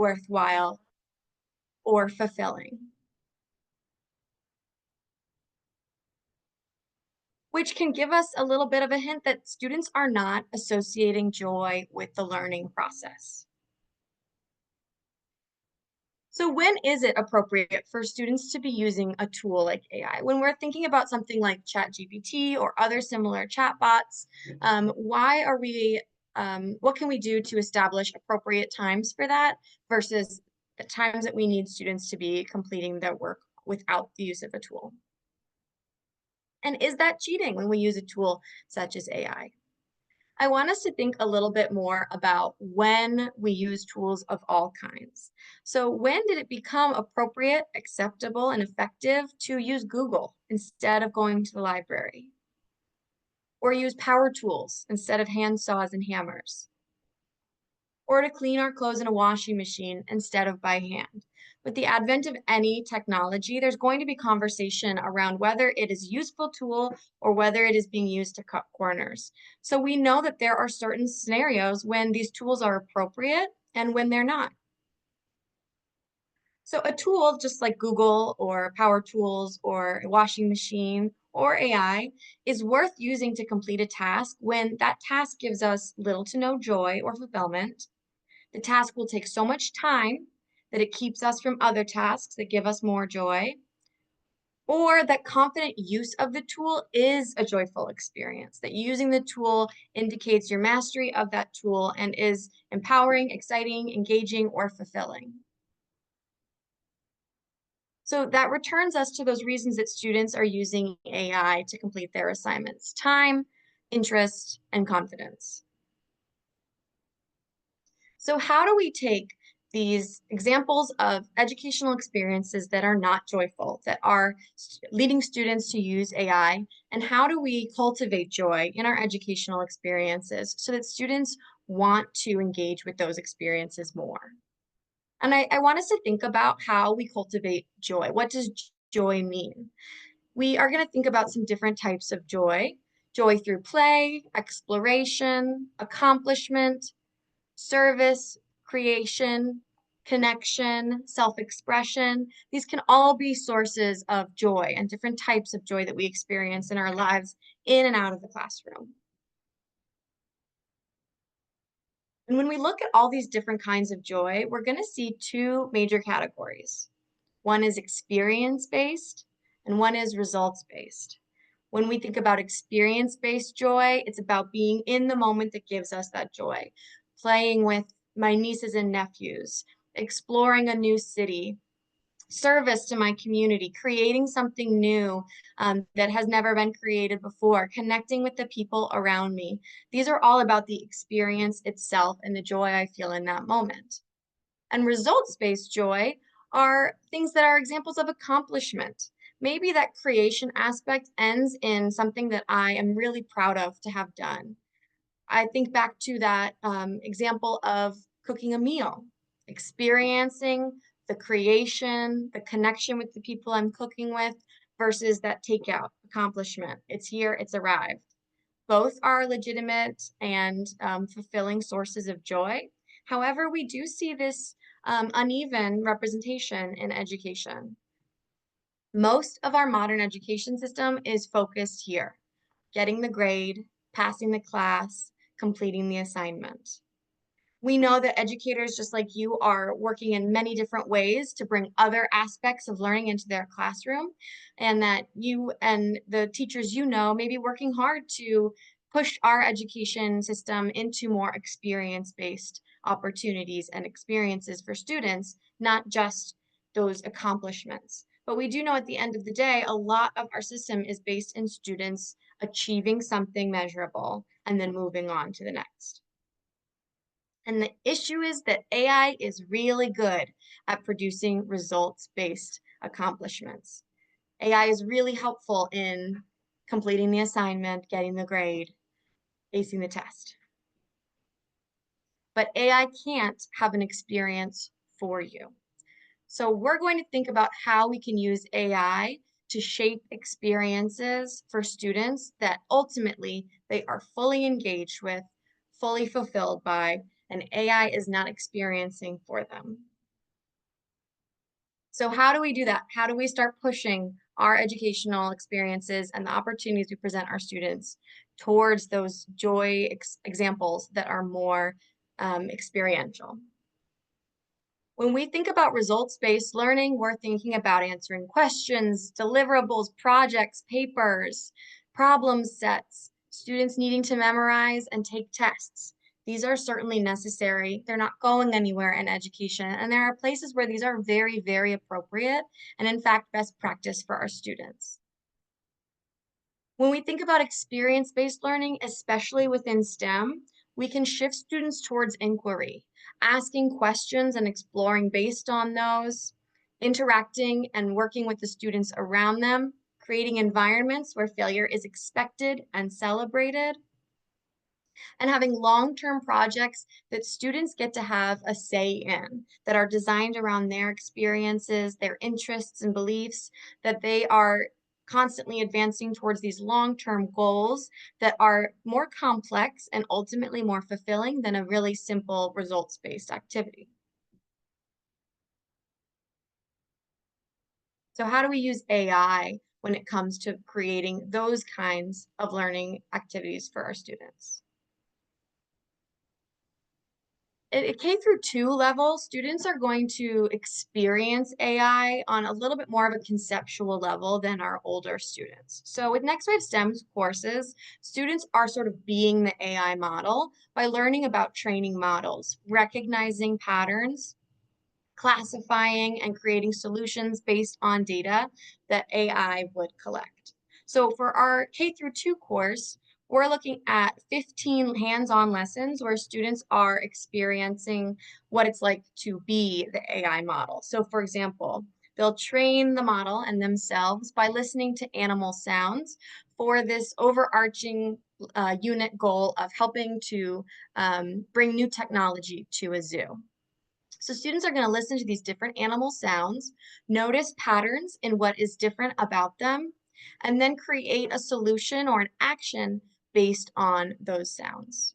worthwhile, or fulfilling, which can give us a little bit of a hint that students are not associating joy with the learning process. So when is it appropriate for students to be using a tool like AI? When we're thinking about something like ChatGPT or other similar chatbots, what can we do to establish appropriate times for that versus the times that we need students to be completing their work without the use of a tool? And is that cheating when we use a tool such as AI? I want us to think a little bit more about when we use tools of all kinds. So when did it become appropriate, acceptable, and effective to use Google instead of going to the library? Or use power tools instead of hand saws and hammers? Or to clean our clothes in a washing machine instead of by hand? With the advent of any technology, there's going to be conversation around whether it is a useful tool or whether it is being used to cut corners. So we know that there are certain scenarios when these tools are appropriate and when they're not. So a tool just like Google or power tools or a washing machine or AI is worth using to complete a task when that task gives us little to no joy or fulfillment. The task will take so much time that it keeps us from other tasks that give us more joy, or that confident use of the tool is a joyful experience, that using the tool indicates your mastery of that tool and is empowering, exciting, engaging, or fulfilling. So that returns us to those reasons that students are using AI to complete their assignments: time, interest, and confidence. So how do we take these examples of educational experiences that are not joyful, that are leading students to use AI, and how do we cultivate joy in our educational experiences so that students want to engage with those experiences more? And I want us to think about how we cultivate joy. What does joy mean? We are going to think about some different types of joy: joy through play, exploration, accomplishment, service, creation, connection, self-expression. These can all be sources of joy and different types of joy that we experience in our lives in and out of the classroom. And when we look at all these different kinds of joy, we're going to see two major categories. One is experience-based and one is results-based. When we think about experience-based joy, it's about being in the moment that gives us that joy. Playing with my nieces and nephews, exploring a new city, service to my community, creating something new that has never been created before, connecting with the people around me. These are all about the experience itself and the joy I feel in that moment. And results-based joy are things that are examples of accomplishment. Maybe that creation aspect ends in something that I am really proud of to have done. I think back to that example of cooking a meal, experiencing the creation, the connection with the people I'm cooking with versus that takeout accomplishment. It's here, it's arrived. Both are legitimate and fulfilling sources of joy. However, we do see this uneven representation in education. Most of our modern education system is focused here: getting the grade, passing the class, completing the assignment. We know that educators, just like you, are working in many different ways to bring other aspects of learning into their classroom, and that you and the teachers you know may be working hard to push our education system into more experience-based opportunities and experiences for students, not just those accomplishments. But we do know at the end of the day, a lot of our system is based in students achieving something measurable and then moving on to the next. And the issue is that AI is really good at producing results-based accomplishments. AI is really helpful in completing the assignment, getting the grade, acing the test. But AI can't have an experience for you. So we're going to think about how we can use AI to shape experiences for students that ultimately they are fully engaged with, fully fulfilled by, and AI is not experiencing for them. So how do we do that? How do we start pushing our educational experiences and the opportunities we present our students towards those joy examples that are more experiential? When we think about results-based learning, we're thinking about answering questions, deliverables, projects, papers, problem sets, students needing to memorize and take tests. These are certainly necessary. They're not going anywhere in education, and there are places where these are very, very appropriate and, in fact, best practice for our students. When we think about experience-based learning, especially within STEM, we can shift students towards inquiry, asking questions and exploring based on those, interacting and working with the students around them, creating environments where failure is expected and celebrated, and having long-term projects that students get to have a say in, that are designed around their experiences, their interests and beliefs, that they are constantly advancing towards these long-term goals that are more complex and ultimately more fulfilling than a really simple results-based activity. So how do we use AI when it comes to creating those kinds of learning activities for our students? At K through 2 level, students are going to experience AI on a little bit more of a conceptual level than our older students. So with Next Wave STEM's courses, students are sort of being the AI model by learning about training models, recognizing patterns, classifying and creating solutions based on data that AI would collect. So for our K through 2 course, we're looking at 15 hands-on lessons where students are experiencing what it's like to be the AI model. So for example, they'll train the model and themselves by listening to animal sounds for this overarching unit goal of helping to bring new technology to a zoo. So students are going to listen to these different animal sounds, notice patterns in what is different about them, and then create a solution or an action based on those sounds.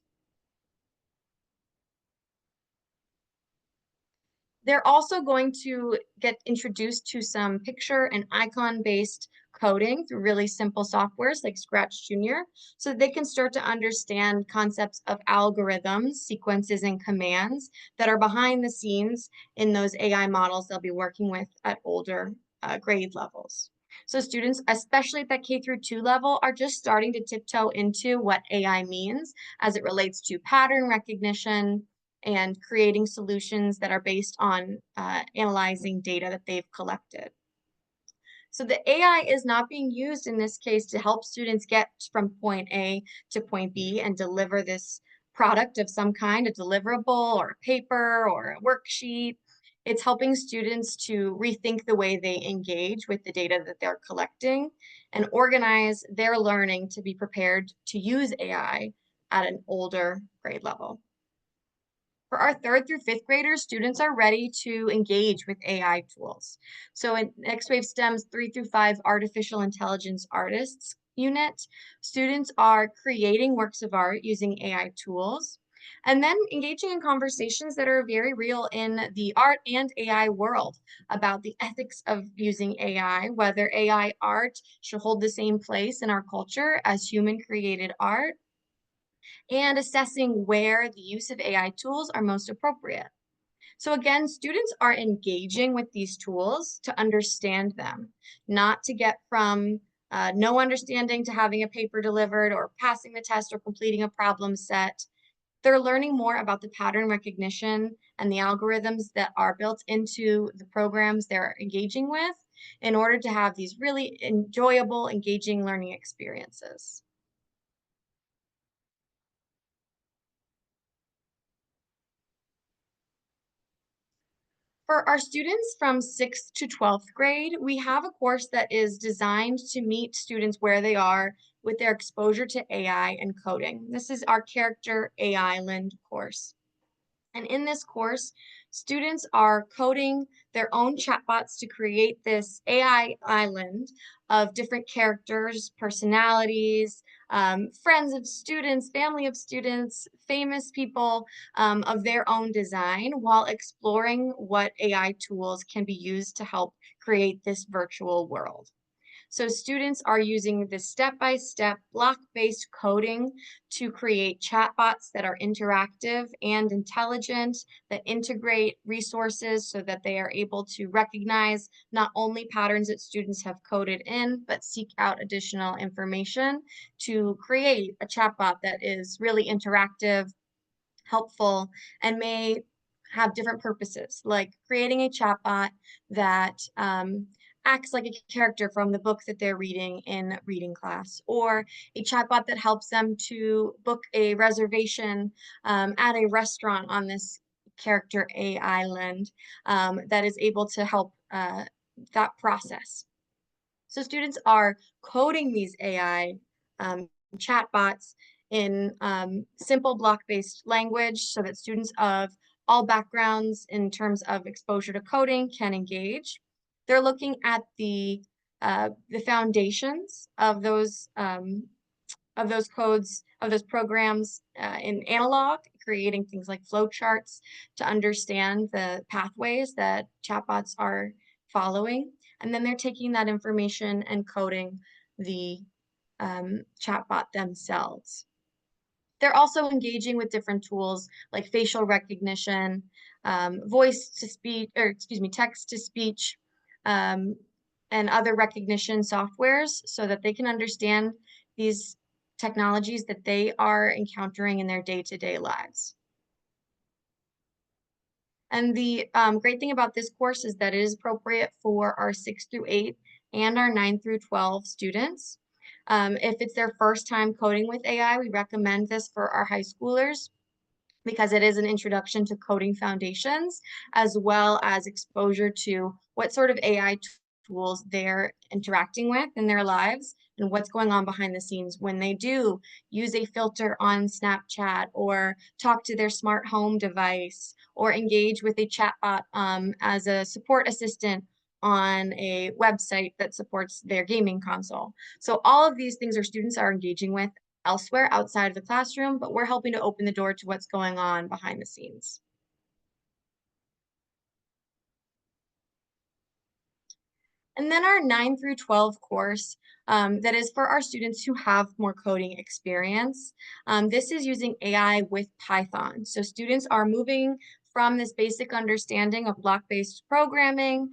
They're also going to get introduced to some picture and icon-based coding through really simple softwares like Scratch Junior, so that they can start to understand concepts of algorithms, sequences, and commands that are behind the scenes in those AI models they'll be working with at older grade levels. So students, especially at that K through 2 level, are just starting to tiptoe into what AI means as it relates to pattern recognition, and creating solutions that are based on analyzing data that they've collected. So the AI is not being used in this case to help students get from point A to point B and deliver this product of some kind, a deliverable or a paper or a worksheet. It's helping students to rethink the way they engage with the data that they're collecting and organize their learning to be prepared to use AI at an older grade level. For our 3rd through 5th graders, students are ready to engage with AI tools. So in Next Wave STEM's 3 through 5 Artificial Intelligence Artists unit, students are creating works of art using AI tools, and then engaging in conversations that are very real in the art and AI world about the ethics of using AI, whether AI art should hold the same place in our culture as human created art, and assessing where the use of AI tools are most appropriate. So again, students are engaging with these tools to understand them, not to get from no understanding to having a paper delivered or passing the test or completing a problem set. They're learning more about the pattern recognition and the algorithms that are built into the programs they're engaging with in order to have these really enjoyable, engaging learning experiences. For our students from 6th to 12th grade, we have a course that is designed to meet students where they are with their exposure to AI and coding. This is our Character AI Island course. And in this course, Students are coding their own chatbots to create this AI island of different characters, personalities, friends of students, family of students, famous people of their own design while exploring what AI tools can be used to help create this virtual world. So students are using this step-by-step block-based coding to create chatbots that are interactive and intelligent, that integrate resources so that they are able to recognize not only patterns that students have coded in, but seek out additional information to create a chatbot that is really interactive, helpful, and may have different purposes, like creating a chatbot that acts like a character from the book that they're reading in reading class, or a chatbot that helps them to book a reservation at a restaurant on this character A island that is able to help that process. So students are coding these AI chatbots in simple block-based language so that students of all backgrounds in terms of exposure to coding can engage. They're looking at the foundations of those codes, of those programs in analog, creating things like flowcharts to understand the pathways that chatbots are following. And then they're taking that information and coding the chatbot themselves. They're also engaging with different tools like facial recognition, voice to speech, or excuse me, text to speech, um, and other recognition softwares so that they can understand these technologies that they are encountering in their day-to-day lives. And the great thing about this course is that it is appropriate for our 6 through 8 and our 9 through 12 students. If it's their first time coding with AI, we recommend this for our high schoolers because it is an introduction to coding foundations, as well as exposure to what sort of AI tools they're interacting with in their lives and what's going on behind the scenes when they do use a filter on Snapchat or talk to their smart home device or engage with a chatbot as a support assistant on a website that supports their gaming console. So all of these things our students are engaging with elsewhere outside of the classroom, but we're helping to open the door to what's going on behind the scenes. And then our 9 through 12 course that is for our students who have more coding experience. This is using AI with Python. So students are moving from this basic understanding of block-based programming,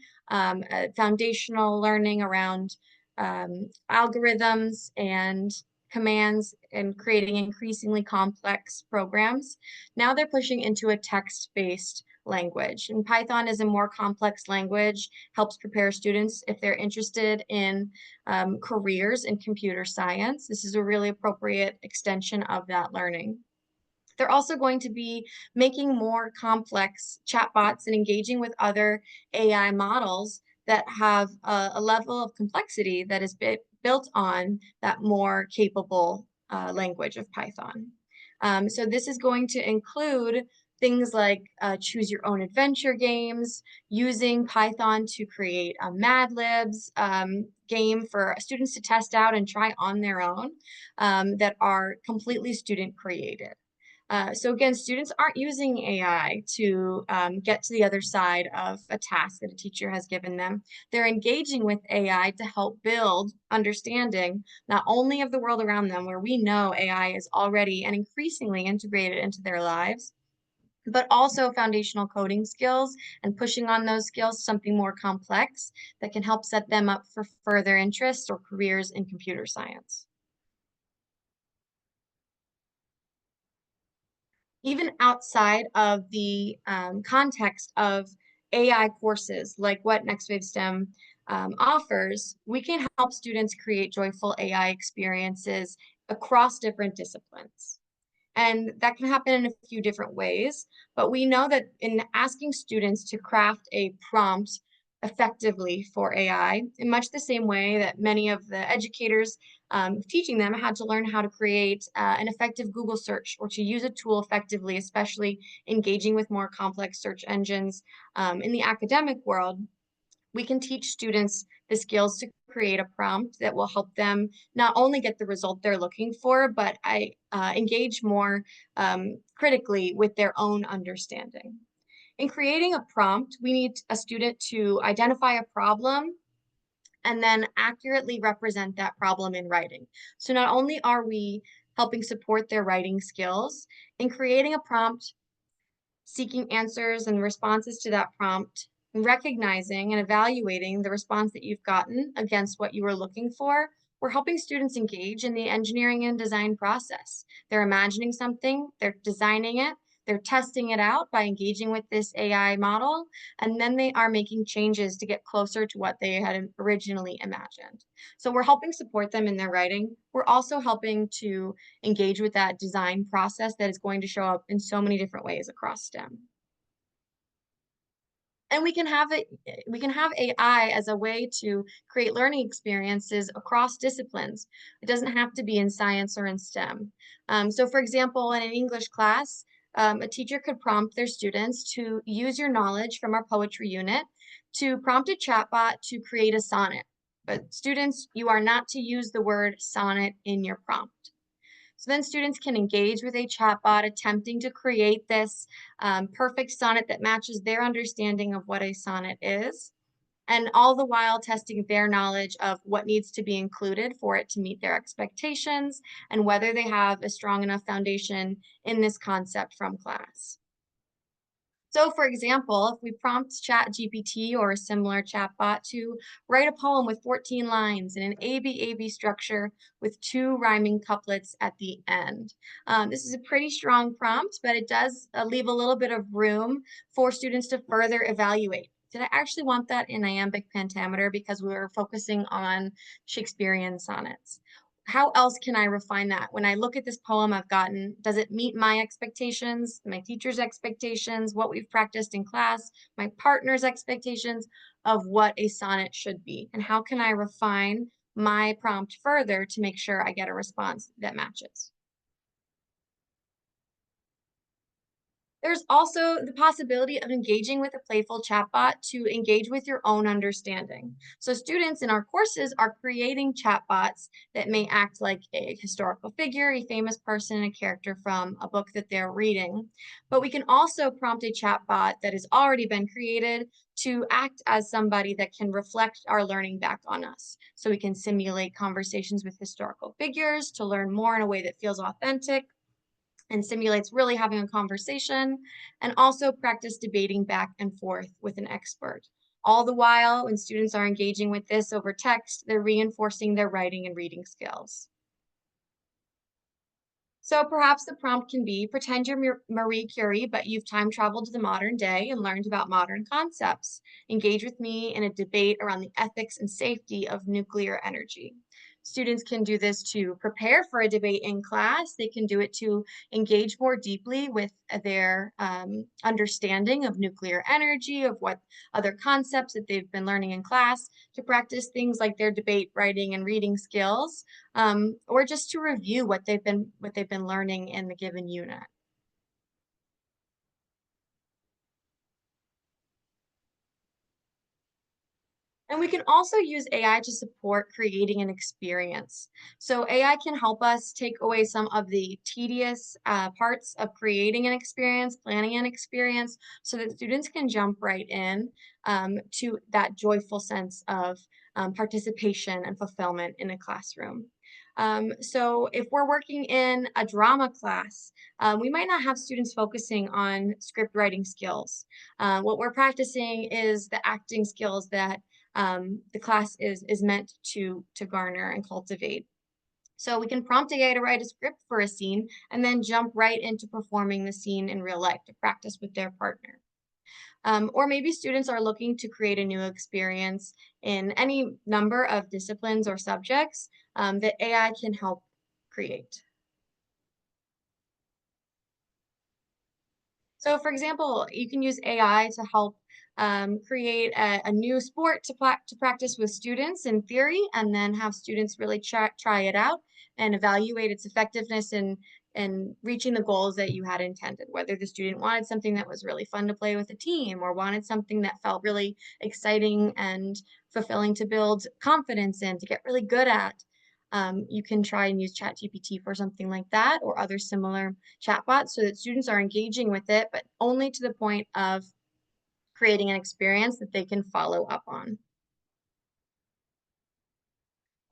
foundational learning around algorithms and commands and creating increasingly complex programs. Now they're pushing into a text-based language. And Python is a more complex language, helps prepare students if they're interested in careers in computer science. This is a really appropriate extension of that learning. They're also going to be making more complex chatbots and engaging with other AI models that have a level of complexity that is built on that more capable language of Python. So this is going to include things like choose your own adventure games, using Python to create a Mad Libs game for students to test out and try on their own that are completely student created. So again, students aren't using AI to get to the other side of a task that a teacher has given them. They're engaging with AI to help build understanding not only of the world around them, where we know AI is already and increasingly integrated into their lives, but also foundational coding skills and pushing on those skills, something more complex that can help set them up for further interests or careers in computer science. Even outside of the context of AI courses, like what Next Wave STEM offers, we can help students create joyful AI experiences across different disciplines. And that can happen in a few different ways, but we know that in asking students to craft a prompt effectively for AI in much the same way that many of the educators teaching them had to learn how to create an effective Google search or to use a tool effectively, especially engaging with more complex search engines in the academic world. We can teach students the skills to create a prompt that will help them not only get the result they're looking for, but engage more critically with their own understanding. In creating a prompt, we need a student to identify a problem and then accurately represent that problem in writing. So not only are we helping support their writing skills, in creating a prompt, seeking answers and responses to that prompt, recognizing and evaluating the response that you've gotten against what you were looking for, we're helping students engage in the engineering and design process. They're imagining something, they're designing it, they're testing it out by engaging with this AI model, and then they are making changes to get closer to what they had originally imagined. So we're helping support them in their writing. We're also helping to engage with that design process that is going to show up in so many different ways across STEM. And we can have AI as a way to create learning experiences across disciplines. It doesn't have to be in science or in STEM. So for example, in an English class, a teacher could prompt their students to use your knowledge from our poetry unit to prompt a chatbot to create a sonnet. But students, you are not to use the word sonnet in your prompt. So then students can engage with a chatbot attempting to create this perfect sonnet that matches their understanding of what a sonnet is, and all the while testing their knowledge of what needs to be included for it to meet their expectations and whether they have a strong enough foundation in this concept from class. So for example, if we prompt ChatGPT or a similar chatbot to write a poem with 14 lines in an ABAB structure with 2 rhyming couplets at the end. This is a pretty strong prompt, but it does leave a little bit of room for students to further evaluate. Did I actually want that in iambic pentameter because we were focusing on Shakespearean sonnets? How else can I refine that? When I look at this poem I've gotten, does it meet my expectations, my teacher's expectations, what we've practiced in class, my partner's expectations of what a sonnet should be? And how can I refine my prompt further to make sure I get a response that matches? There's also the possibility of engaging with a playful chatbot to engage with your own understanding. So students in our courses are creating chatbots that may act like a historical figure, a famous person, a character from a book that they're reading. But we can also prompt a chatbot that has already been created to act as somebody that can reflect our learning back on us. So we can simulate conversations with historical figures to learn more in a way that feels authentic and simulates really having a conversation, and also practice debating back and forth with an expert. All the while, when students are engaging with this over text, they're reinforcing their writing and reading skills. So perhaps the prompt can be, pretend you're Marie Curie, but you've time traveled to the modern day and learned about modern concepts. Engage with me in a debate around the ethics and safety of nuclear energy. Students can do this to prepare for a debate in class. They can do it to engage more deeply with their understanding of nuclear energy, of what other concepts that they've been learning in class, to practice things like their debate writing and reading skills, or just to review what they've been learning in the given unit. And we can also use AI to support creating an experience. So AI can help us take away some of the tedious parts of creating an experience, planning an experience, so that students can jump right in to that joyful sense of participation and fulfillment in a classroom. So if we're working in a drama class, we might not have students focusing on script writing skills. What we're practicing is the acting skills that the class is meant to garner and cultivate. So we can prompt AI to write a script for a scene and then jump right into performing the scene in real life to practice with their partner. Or maybe students are looking to create a new experience in any number of disciplines or subjects that AI can help create. So for example, you can use AI to help create a new sport to practice with students in theory, and then have students really try it out and evaluate its effectiveness in reaching the goals that you had intended, whether the student wanted something that was really fun to play with a team or wanted something that felt really exciting and fulfilling to build confidence in, to get really good at. You can try and use ChatGPT for something like that or other similar chatbots so that students are engaging with it, but only to the point of creating an experience that they can follow up on.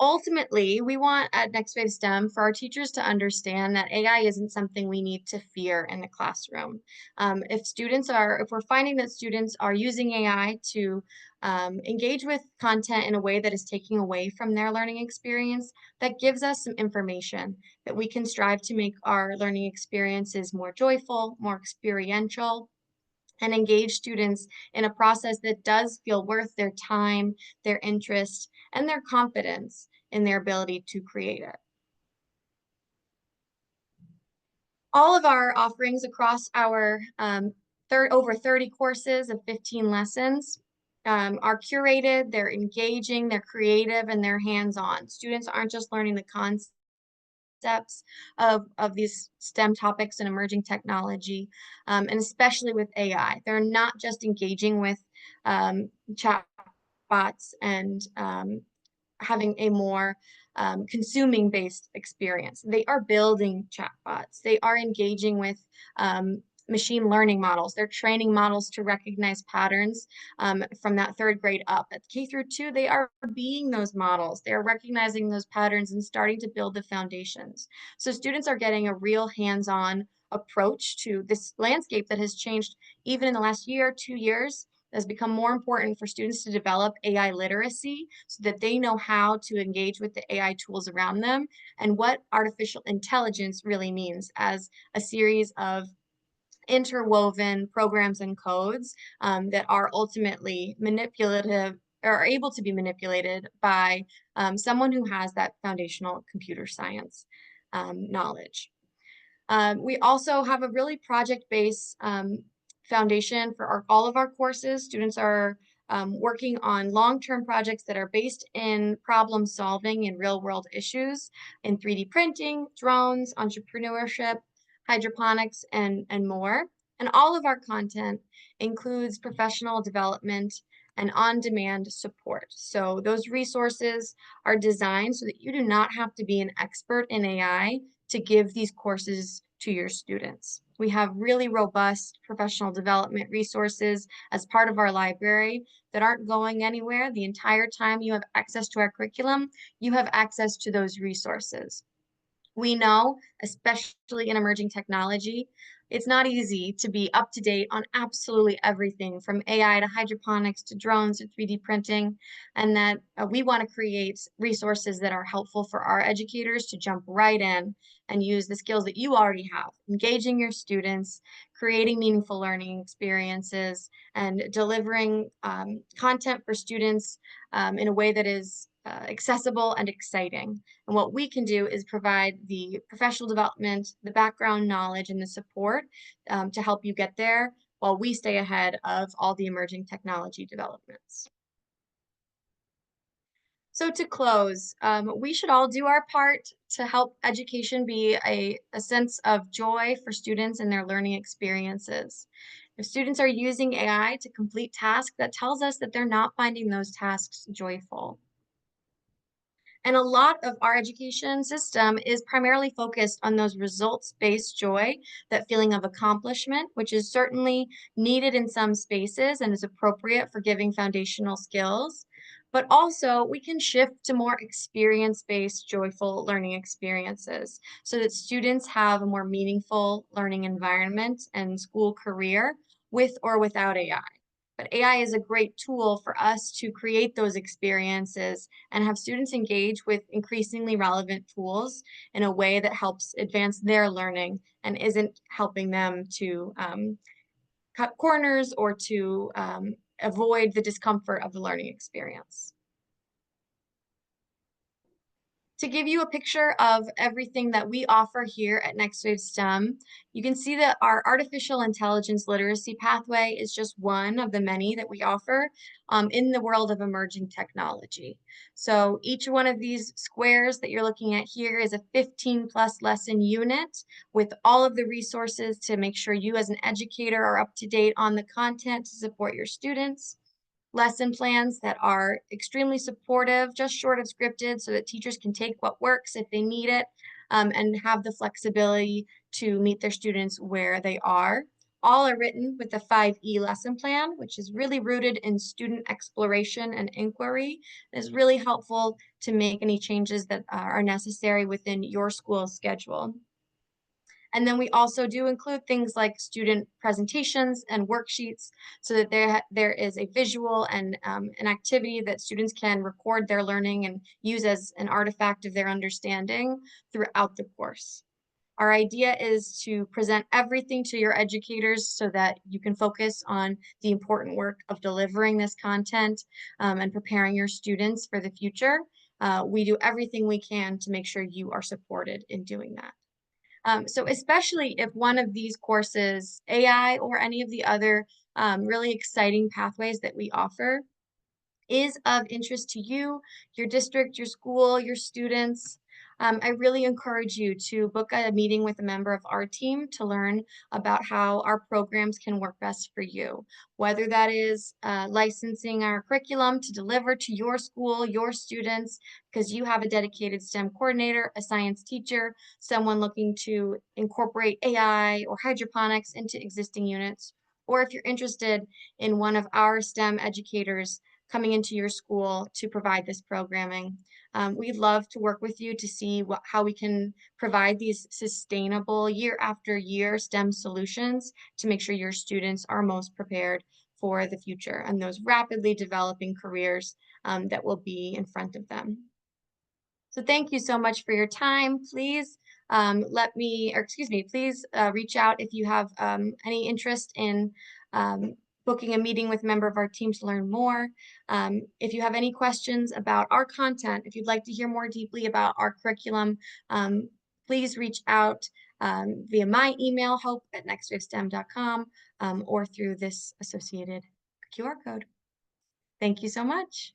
Ultimately, we want at Next Wave STEM for our teachers to understand that AI isn't something we need to fear in the classroom. If we're finding that students are using AI to engage with content in a way that is taking away from their learning experience, that gives us some information that we can strive to make our learning experiences more joyful, more experiential, and engage students in a process that does feel worth their time, their interest, and their confidence in their ability to create it. All of our offerings across our over 30 courses of 15 lessons are curated, they're engaging, they're creative, and they're hands-on. Students aren't just learning the concepts of these STEM topics and emerging technology, and especially with AI. They're not just engaging with chat bots and having a more consuming based experience. They are building chatbots. They are engaging with machine learning models. They're training models to recognize patterns from that third grade up. At K through 2, they are being those models. They're recognizing those patterns and starting to build the foundations. So students are getting a real hands-on approach to this landscape that has changed even in the last year, 2 years. It has become more important for students to develop AI literacy so that they know how to engage with the AI tools around them and what artificial intelligence really means as a series of interwoven programs and codes that are ultimately manipulative or are able to be manipulated by someone who has that foundational computer science knowledge. We also have a really project-based foundation for all of our courses. Students are working on long-term projects that are based in problem solving and real-world issues in 3D printing, drones, entrepreneurship, hydroponics, and more. And all of our content includes professional development and on-demand support. So those resources are designed so that you do not have to be an expert in AI to give these courses to your students. We have really robust professional development resources as part of our library that aren't going anywhere. The entire time you have access to our curriculum, you have access to those resources. We know, especially in emerging technology, it's not easy to be up to date on absolutely everything from AI to hydroponics to drones to 3D printing, and that we want to create resources that are helpful for our educators to jump right in and use the skills that you already have, engaging your students, creating meaningful learning experiences, and delivering content for students in a way that is accessible and exciting. And what we can do is provide the professional development, the background knowledge, and the support to help you get there while we stay ahead of all the emerging technology developments. So to close, we should all do our part to help education be a sense of joy for students and their learning experiences. If students are using AI to complete tasks, that tells us that they're not finding those tasks joyful. And a lot of our education system is primarily focused on those results-based joy, that feeling of accomplishment, which is certainly needed in some spaces and is appropriate for giving foundational skills. But also, we can shift to more experience-based, joyful learning experiences so that students have a more meaningful learning environment and school career with or without AI. But AI is a great tool for us to create those experiences and have students engage with increasingly relevant tools in a way that helps advance their learning and isn't helping them to cut corners or to avoid the discomfort of the learning experience. To give you a picture of everything that we offer here at Next Wave STEM, you can see that our artificial intelligence literacy pathway is just one of the many that we offer in the world of emerging technology. So each one of these squares that you're looking at here is a 15 plus lesson unit with all of the resources to make sure you as an educator are up to date on the content to support your students. Lesson plans that are extremely supportive, just short of scripted, so that teachers can take what works if they need it, and have the flexibility to meet their students where they are. All are written with the 5E lesson plan, which is really rooted in student exploration and inquiry. It is really helpful to make any changes that are necessary within your school schedule. And then we also do include things like student presentations and worksheets so that there is a visual and an activity that students can record their learning and use as an artifact of their understanding throughout the course. Our idea is to present everything to your educators so that you can focus on the important work of delivering this content and preparing your students for the future. We do everything we can to make sure you are supported in doing that. So especially if one of these courses, AI or any of the other really exciting pathways that we offer, is of interest to you, your district, your school, your students, I really encourage you to book a meeting with a member of our team to learn about how our programs can work best for you. Whether that is licensing our curriculum to deliver to your school, your students, because you have a dedicated STEM coordinator, a science teacher, someone looking to incorporate AI or hydroponics into existing units, or if you're interested in one of our STEM educators coming into your school to provide this programming. We'd love to work with you to see how we can provide these sustainable year after year STEM solutions to make sure your students are most prepared for the future and those rapidly developing careers that will be in front of them. So thank you so much for your time. Please please reach out if you have any interest in booking a meeting with a member of our team to learn more. If you have any questions about our content, if you'd like to hear more deeply about our curriculum, please reach out via my email, hope@nextwavestem.com, or through this associated QR code. Thank you so much.